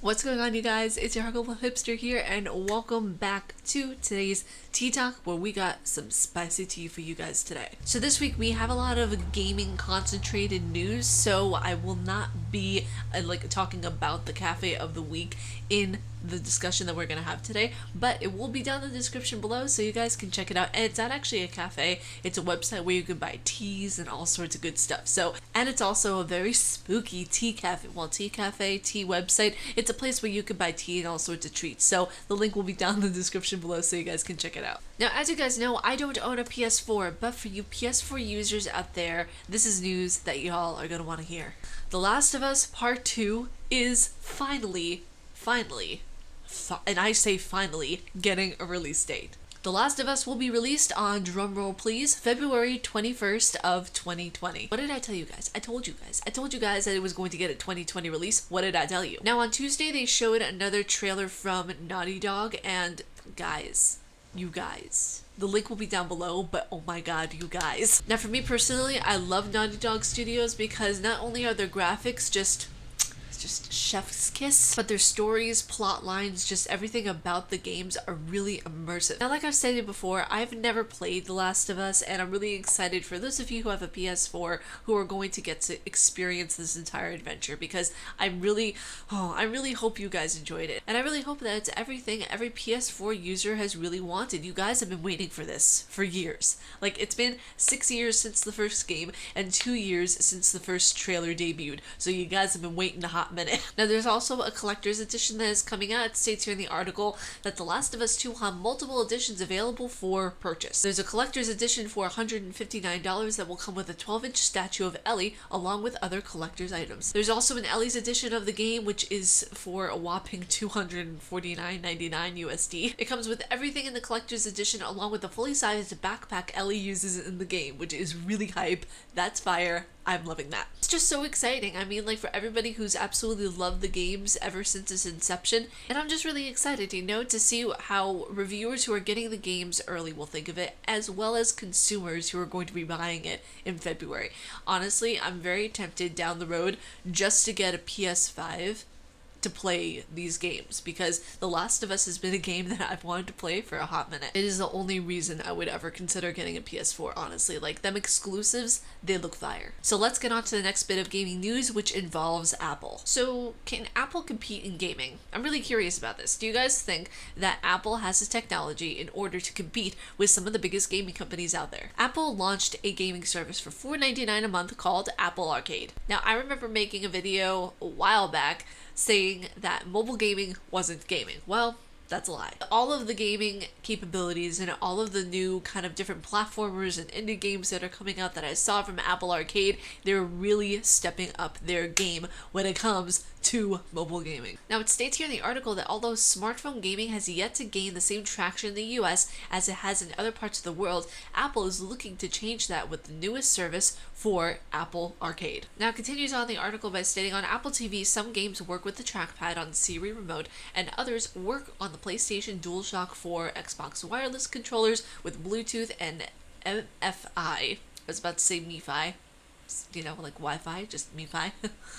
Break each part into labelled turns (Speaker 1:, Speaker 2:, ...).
Speaker 1: What's going on, you guys? It's your Huggable Hipster here, and welcome back to today's Tea Talk, where we got some spicy tea for you guys today. So this week we have a lot of gaming concentrated news, so I will not be talking about the cafe of the week in the discussion that we're gonna have today, but it will be down in the description below so you guys can check it out. And it's not actually a cafe, it's a website where you can buy teas and all sorts of good stuff. So, and it's also a very spooky tea cafe. Well, tea cafe, tea website. It's a place where you can buy tea and all sorts of treats. So the link will be down in the description below so you guys can check it out. Now, as you guys know, I don't own a PS4, but for you PS4 users out there, this is news that y'all are gonna want to hear. The Last of Us Part 2 is finally, and I say finally, getting a release date. The Last of Us will be released on, drumroll please, February 21st of 2020. What did I tell you guys? I told you guys that it was going to get a 2020 release. What did I tell you? Now on Tuesday they showed another trailer from Naughty Dog, and guys, you guys, the link will be down below, but oh my god, you guys. Now for me personally, I love Naughty Dog Studios because not only are their graphics just chef's kiss, but their stories, plot lines, just everything about the games are really immersive. Now, like I've stated before, I've never played The Last of Us, and I'm really excited for those of you who have a PS4 who are going to get to experience this entire adventure, because I really hope you guys enjoyed it. And I really hope that it's everything every PS4 user has really wanted. You guys have been waiting for this for years. Like, it's been 6 years since the first game and 2 years since the first trailer debuted. So you guys have been waiting a hot minute. Now there's also a collector's edition that is coming out. It states here in the article that The Last of Us 2 will have multiple editions available for purchase. There's a collector's edition for $159 that will come with a 12-inch statue of Ellie along with other collector's items. There's also an Ellie's edition of the game, which is for a whopping $249.99 USD. It comes with everything in the collector's edition along with the fully sized backpack Ellie uses in the game, which is really hype. That's fire. I'm loving that. It's just so exciting. I mean, like, for everybody who's absolutely loved the games ever since its inception, and I'm just really excited, to see how reviewers who are getting the games early will think of it, as well as consumers who are going to be buying it in February. Honestly, I'm very tempted down the road just to get a PS5 to play these games, because The Last of Us has been a game that I've wanted to play for a hot minute. It is the only reason I would ever consider getting a PS4, honestly. Like, them exclusives, they look fire. So let's get on to the next bit of gaming news, which involves Apple. So can Apple compete in gaming? I'm really curious about this. Do you guys think that Apple has the technology in order to compete with some of the biggest gaming companies out there? Apple launched a gaming service for $4.99 a month called Apple Arcade. Now, I remember making a video a while back saying that mobile gaming wasn't gaming. Well, that's a lie. All of the gaming capabilities and all of the new kind of different platformers and indie games that are coming out that I saw from Apple Arcade, they're really stepping up their game when it comes to mobile gaming. Now, it states here in the article that although smartphone gaming has yet to gain the same traction in the US as it has in other parts of the world, Apple is looking to change that with the newest service for Apple Arcade. Now, it continues on the article by stating on Apple TV, some games work with the trackpad on Siri remote, and others work on the PlayStation DualShock 4 Xbox wireless controllers with Bluetooth and MFI. I was about to say MiFi. Like Wi-Fi, just MiFi.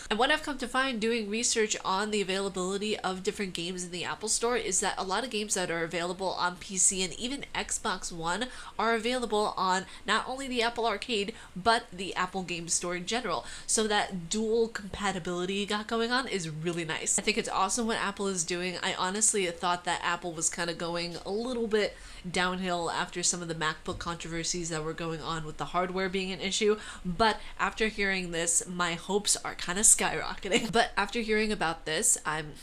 Speaker 1: And what I've come to find doing research on the availability of different games in the Apple Store is that a lot of games that are available on PC and even Xbox One are available on not only the Apple Arcade, but the Apple Game Store in general. So that dual compatibility you got going on is really nice. I think it's awesome what Apple is doing. I honestly thought that Apple was kind of going a little bit downhill after some of the MacBook controversies that were going on with the hardware being an issue, but after hearing this, my hopes are kind of skyrocketing. But after hearing about this, I'm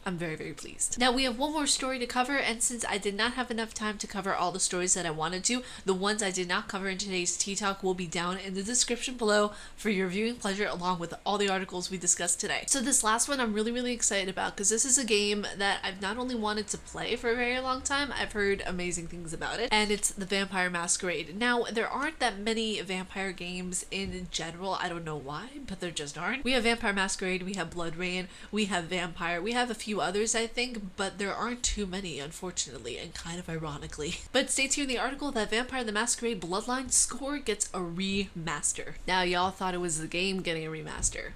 Speaker 1: very, very pleased. Now, we have one more story to cover, and since I did not have enough time to cover all the stories that I wanted to, the ones I did not cover in today's Tea Talk will be down in the description below for your viewing pleasure, along with all the articles we discussed today. So this last one I'm really, really excited about, because this is a game that I've not only wanted to play for a very long time, I've heard amazing things about it, and it's The Vampire Masquerade. Now, there aren't that many vampire games in general. I don't know why, but there just aren't. We have Vampire Masquerade, we have Blood Rain, we have Vampire, we have a few others, I think, but there aren't too many, unfortunately, and kind of ironically. But it states here in the article that Vampire the Masquerade Bloodline Score gets a remaster. Now, y'all thought it was the game getting a remaster.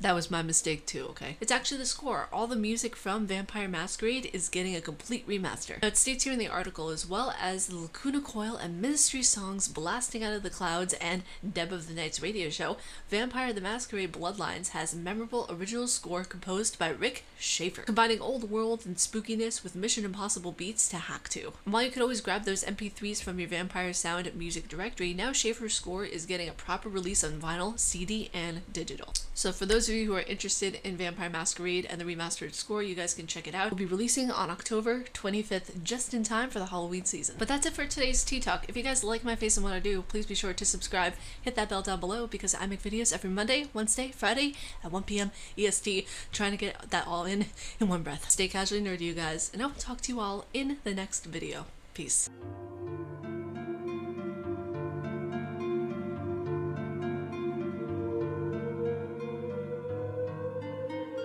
Speaker 1: That was my mistake too, okay? It's actually the score. All the music from Vampire Masquerade is getting a complete remaster. Now it states here in the article, as well as the Lacuna Coil and Ministry songs blasting out of the clouds and Deb of the Night's radio show, Vampire the Masquerade Bloodlines has a memorable original score composed by Rick Schaefer, combining old world and spookiness with Mission Impossible beats to hack to. And while you could always grab those MP3s from your Vampire Sound music directory, now Schaefer's score is getting a proper release on vinyl, CD, and digital. So for those of you who are interested in Vampire Masquerade and the remastered score, you guys can check it out. It'll be releasing on October 25th, just in time for the Halloween season. But that's it for today's Tea Talk. If you guys like my face and what I do, please be sure to subscribe, hit that bell down below, because I make videos every Monday, Wednesday, Friday at 1 p.m. EST, trying to get that all in one breath. Stay casually nerdy, you guys, and I'll talk to you all in the next video. Peace.